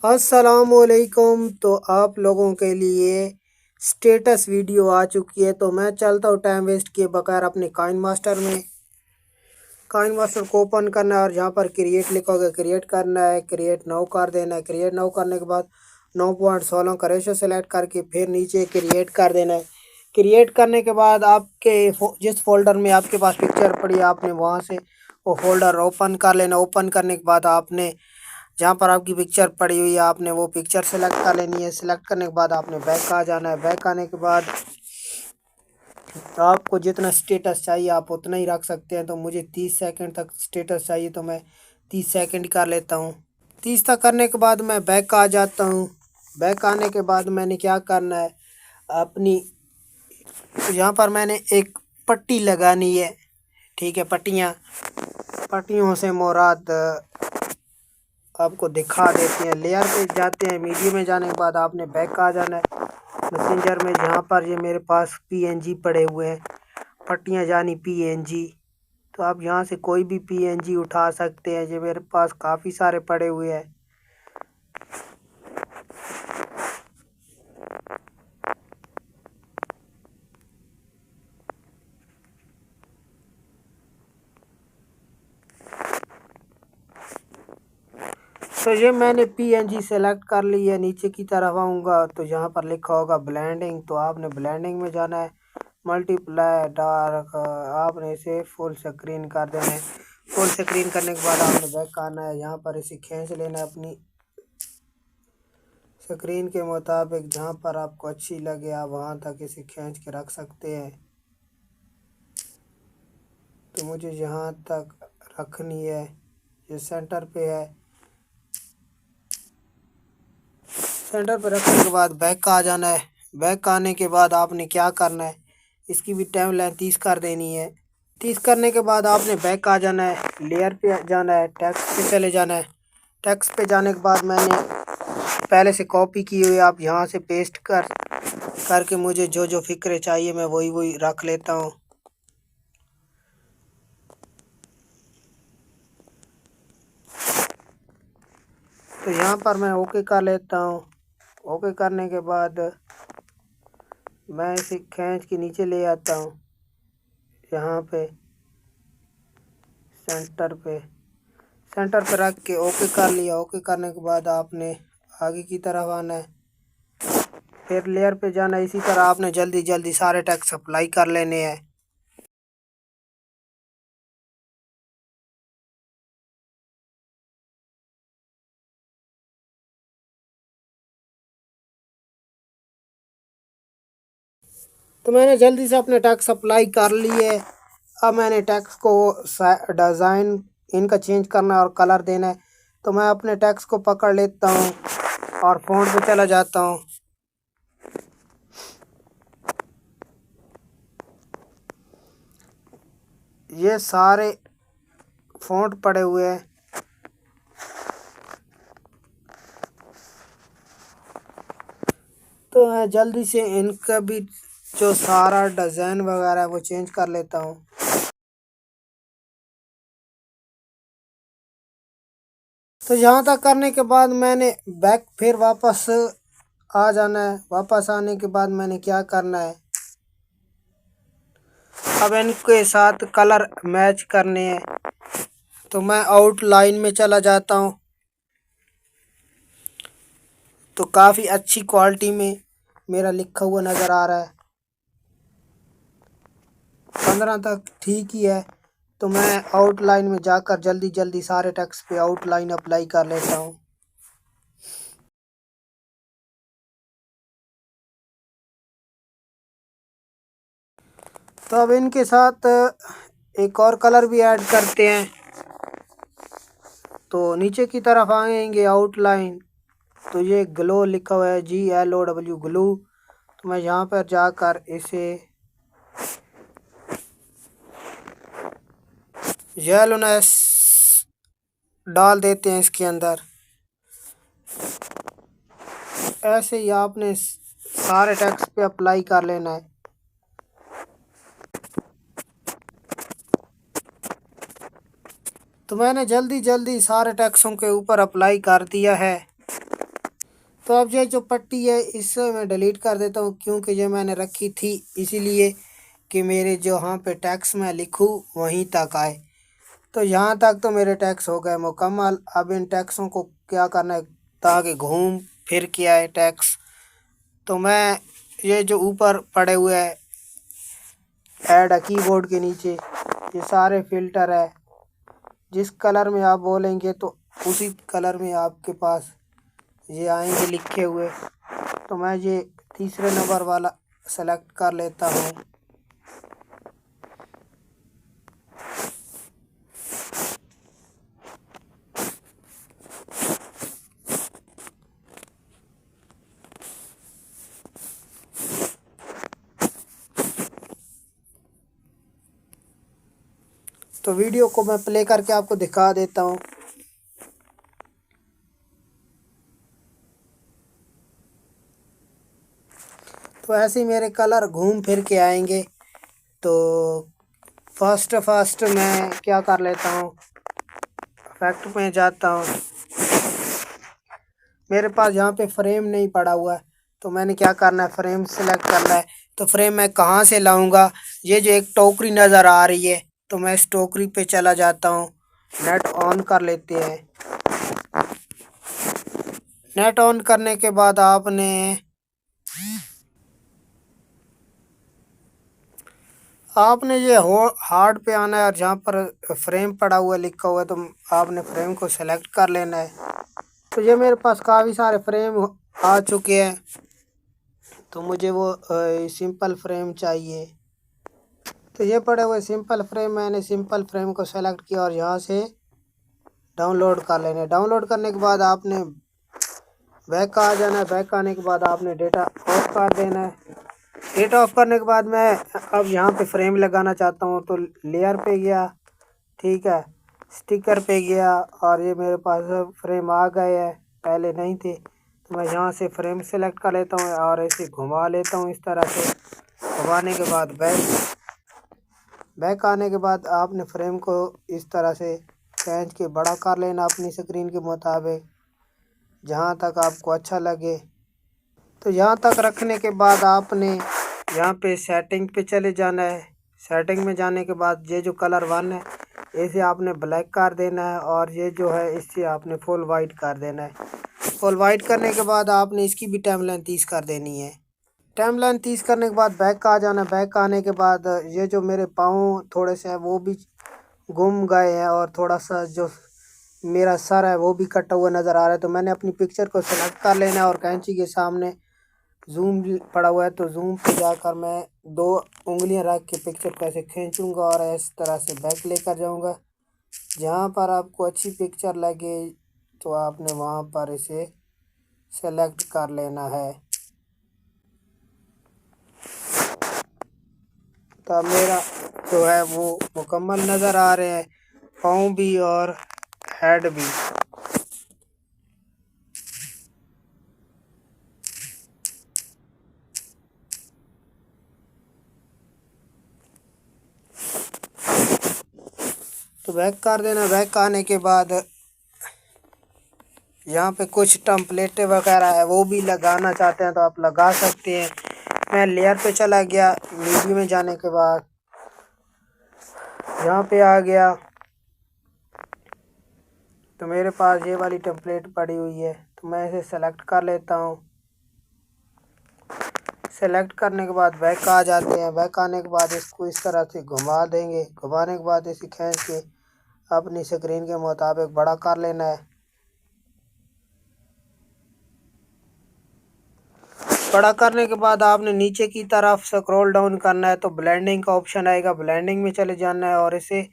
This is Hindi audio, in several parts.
अस्सलामुअलैकुम। तो आप लोगों के लिए स्टेटस वीडियो आ चुकी है। तो मैं चलता हूँ टाइम वेस्ट किए बगैर अपने काइन मास्टर में। काइन मास्टर को ओपन करना है और जहाँ पर क्रिएट लिखा होगा क्रिएट करना है। क्रिएट नाउ कर देना है। क्रिएट नाउ करने के बाद 9.16 का रेशो सेलेक्ट करके फिर नीचे क्रिएट कर देना है। क्रिएट करने के बाद आपके जिस फोल्डर में आपके पास पिक्चर पड़ी है आपने वहाँ से वो फोल्डर ओपन कर लेना। ओपन करने के बाद आपने जहाँ पर आपकी पिक्चर पड़ी हुई है आपने वो पिक्चर सेलेक्ट कर लेनी है। सेलेक्ट करने के बाद आपने बैक आ जाना है। बैक आने के बाद आपको जितना स्टेटस चाहिए आप उतना ही रख सकते हैं। तो मुझे 30 सेकंड तक स्टेटस चाहिए तो मैं 30 सेकंड कर लेता हूँ। 30 तक करने के बाद मैं बैक आ जाता हूँ। बैक आने के बाद मैंने क्या करना है, अपनी यहाँ पर मैंने एक पट्टी लगानी है। ठीक है, पट्टियों से मुराद आपको दिखा देते हैं। लेयर पे जाते हैं। मीडिया में जाने के बाद आपने बैक आ जाना है। मैसेंजर में जहाँ पर ये मेरे पास पीएनजी पड़े हुए हैं, पट्टियाँ जानी पीएनजी, तो आप यहाँ से कोई भी पीएनजी उठा सकते हैं। ये मेरे पास काफ़ी सारे पड़े हुए हैं। तो ये मैंने पीएनजी सेलेक्ट कर ली है। नीचे की तरफ आऊँगा तो यहाँ पर लिखा होगा ब्लेंडिंग, तो आपने ब्लेंडिंग में जाना है। मल्टीप्लाई डार्क आपने इसे फुल स्क्रीन कर देना है। फुल स्क्रीन करने के बाद आपने बैक आना है। यहाँ पर इसे खींच लेना है अपनी स्क्रीन के मुताबिक। जहाँ पर आपको अच्छी लगे आप वहाँ तक इसे खींच के रख सकते हैं। तो मुझे यहाँ तक रखनी है, ये सेंटर पे है। सेंटर पे रखने के बाद बैक आ जाना है। बैक आने के बाद आपने क्या करना है, इसकी भी टाइम लाइन 30 कर देनी है। 30 करने के बाद आपने बैक आ जाना है। लेयर पे जाना है, टेक्स्ट पे चले जाना है। टेक्स्ट पे जाने के बाद मैंने पहले से कॉपी की हुई आप यहाँ से पेस्ट करके मुझे जो जो फिक्रे चाहिए मैं वही वही रख लेता हूँ। तो यहाँ पर मैं ओके कर लेता हूँ। ओके करने के बाद मैं इसे खींच के नीचे ले आता हूँ। यहाँ पे सेंटर पे रख के ओके कर लिया। ओके करने के बाद आपने आगे की तरफ आना है। फिर लेयर पे जाना है। इसी तरह आपने जल्दी जल्दी सारे टेक्स्ट अप्लाई कर लेने हैं। तो मैंने जल्दी से अपने टैक्स अप्लाई कर लिए। अब मैंने टैक्स को डिज़ाइन इनका चेंज करना है और कलर देना है। तो मैं अपने टैक्स को पकड़ लेता हूँ और फ़ॉन्ट पे चला जाता हूँ। ये सारे फ़ॉन्ट पड़े हुए हैं। तो मैं जल्दी से इनका भी जो सारा डिज़ाइन वगैरह है वो चेंज कर लेता हूँ। तो यहाँ तक करने के बाद मैंने बैक फिर वापस आ जाना है। वापस आने के बाद मैंने क्या करना है, अब इनके साथ कलर मैच करने हैं। तो मैं आउटलाइन में चला जाता हूँ। तो काफ़ी अच्छी क्वालिटी में मेरा लिखा हुआ नज़र आ रहा है। 15 तक ठीक ही है। तो मैं आउटलाइन में जाकर जल्दी जल्दी सारे टेक्स्ट पे आउटलाइन अप्लाई कर लेता हूँ। तो अब इनके साथ एक और कलर भी ऐड करते हैं। तो नीचे की तरफ आएंगे आउटलाइन, तो ये ग्लो लिखा हुआ है GLOW ग्लू। तो मैं यहाँ पर जाकर इसे येलोनेस डाल देते हैं इसके अंदर। ऐसे ही आपने सारे टेक्स्ट पे अप्लाई कर लेना है। तो मैंने जल्दी जल्दी सारे टैक्सों के ऊपर अप्लाई कर दिया है। तो अब ये जो पट्टी है इसे मैं डिलीट कर देता हूँ, क्योंकि ये मैंने रखी थी इसीलिए कि मेरे जो यहाँ पे टैक्स मैं लिखूँ वहीं तक आए। तो यहाँ तक तो मेरे टैक्स हो गए मुकम्मल। अब इन टैक्सों को क्या करना है ताकि घूम फिर के आए टैक्स। तो मैं ये जो ऊपर पड़े हुए हैं ऐड कीबोर्ड के नीचे ये सारे फ़िल्टर है, जिस कलर में आप बोलेंगे तो उसी कलर में आपके पास ये आएंगे लिखे हुए। तो मैं ये तीसरे नंबर वाला सेलेक्ट कर लेता हूँ। तो वीडियो को मैं प्ले करके आपको दिखा देता हूँ। तो ऐसे ही मेरे कलर घूम फिर के आएंगे। तो फर्स्ट मैं क्या कर लेता हूँ, इफेक्ट में जाता हूँ। मेरे पास यहाँ पे फ्रेम नहीं पड़ा हुआ है, तो मैंने क्या करना है फ्रेम सेलेक्ट करना है। तो फ्रेम मैं कहाँ से लाऊंगा, ये जो एक टोकरी नज़र आ रही है तो मैं इस टोकरी पे चला जाता हूँ। नेट ऑन कर लेते हैं। नेट ऑन करने के बाद आपने ये हो हार्ड पे आना है और जहाँ पर फ्रेम पड़ा हुआ लिखा हुआ है तो आपने फ्रेम को सेलेक्ट कर लेना है। तो ये मेरे पास काफ़ी सारे फ्रेम आ चुके हैं, तो मुझे वो सिंपल फ्रेम चाहिए। तो ये पड़े हुए सिंपल फ्रेम, मैंने सिंपल फ्रेम को सेलेक्ट किया और यहाँ से डाउनलोड कर लेना। डाउनलोड करने के बाद आपने बैक आ जाना है। बैक आने के बाद आपने डेटा ऑफ कर देना है। डेटा ऑफ करने के बाद मैं अब यहाँ पे फ्रेम लगाना चाहता हूँ, तो लेयर पे गया, ठीक है, स्टिकर पे गया और ये मेरे पास फ्रेम आ गए हैं, पहले नहीं थे। तो मैं यहाँ से फ्रेम सेलेक्ट कर लेता हूँ और ऐसे घुमा लेता हूँ इस तरह से। घुमाने के बाद बैक आने के बाद आपने फ्रेम को इस तरह से खींच के बड़ा कर लेना अपनी स्क्रीन के मुताबिक, जहाँ तक आपको अच्छा लगे। तो यहाँ तक रखने के बाद आपने यहाँ पे सेटिंग पे चले जाना है। सेटिंग में जाने के बाद ये जो कलर वन है इसे आपने ब्लैक कर देना है और ये जो है इससे आपने फुल वाइट कर देना है। फुल वाइट करने के बाद आपने इसकी भी टाइम लाइन 30 कर देनी है। टाइम लाइन 30 करने के बाद बैक आ जाना। बैक आने के बाद ये जो मेरे पाँव थोड़े से हैं वो भी गुम गए हैं और थोड़ा सा जो मेरा सर है वो भी कटा हुआ नज़र आ रहा है। तो मैंने अपनी पिक्चर को सेलेक्ट कर लेना है और कैंची के सामने जूम पड़ा हुआ है, तो जूम पे जाकर मैं 2 उंगलियां रख के पिक्चर को ऐसे खींचूंगा और इस तरह से बैक लेकर जाऊंगा। जहाँ पर आपको अच्छी पिक्चर लगे तो आपने वहाँ पर इसे सेलेक्ट कर लेना है। तो मेरा जो है वो मुकम्मल नज़र आ रहे हैं, पाँव भी और हेड भी। तो बैक कर देना। बैक आने के बाद यहाँ पे कुछ टेम्पलेट वगैरह है वो भी लगाना चाहते हैं तो आप लगा सकते हैं। मैं लेयर पे चला गया, वीडियो में जाने के बाद यहाँ पे आ गया तो मेरे पास ये वाली टेम्पलेट पड़ी हुई है, तो मैं इसे सेलेक्ट कर लेता हूँ। सेलेक्ट करने के बाद बैक आ जाते हैं। बैक आने के बाद इसको इस तरह से घुमा देंगे। घुमाने के बाद इसे खींच के अपनी स्क्रीन के मुताबिक बड़ा कर लेना है। बड़ा करने के बाद आपने नीचे की तरफ स्क्रॉल डाउन करना है तो ब्लेंडिंग का ऑप्शन आएगा, ब्लेंडिंग में चले जाना है और इसे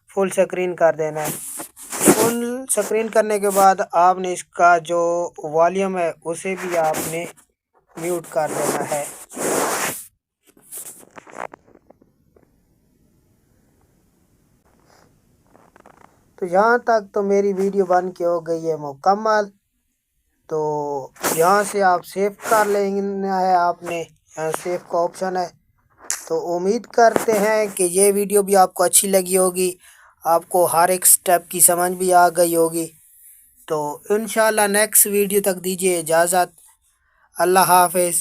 फुल स्क्रीन कर देना है। फुल स्क्रीन करने के बाद आपने इसका जो वॉल्यूम है उसे भी आपने म्यूट कर देना है। तो यहाँ तक तो मेरी वीडियो बन के हो गई है मुकम्मल। तो यहाँ से आप सेव कर लेना है आपने, यहाँ सेव का ऑप्शन है। तो उम्मीद करते हैं कि ये वीडियो भी आपको अच्छी लगी होगी, आपको हर एक स्टेप की समझ भी आ गई होगी। तो इंशाल्लाह नेक्स्ट वीडियो तक दीजिए इजाज़त। अल्लाह हाफिज़।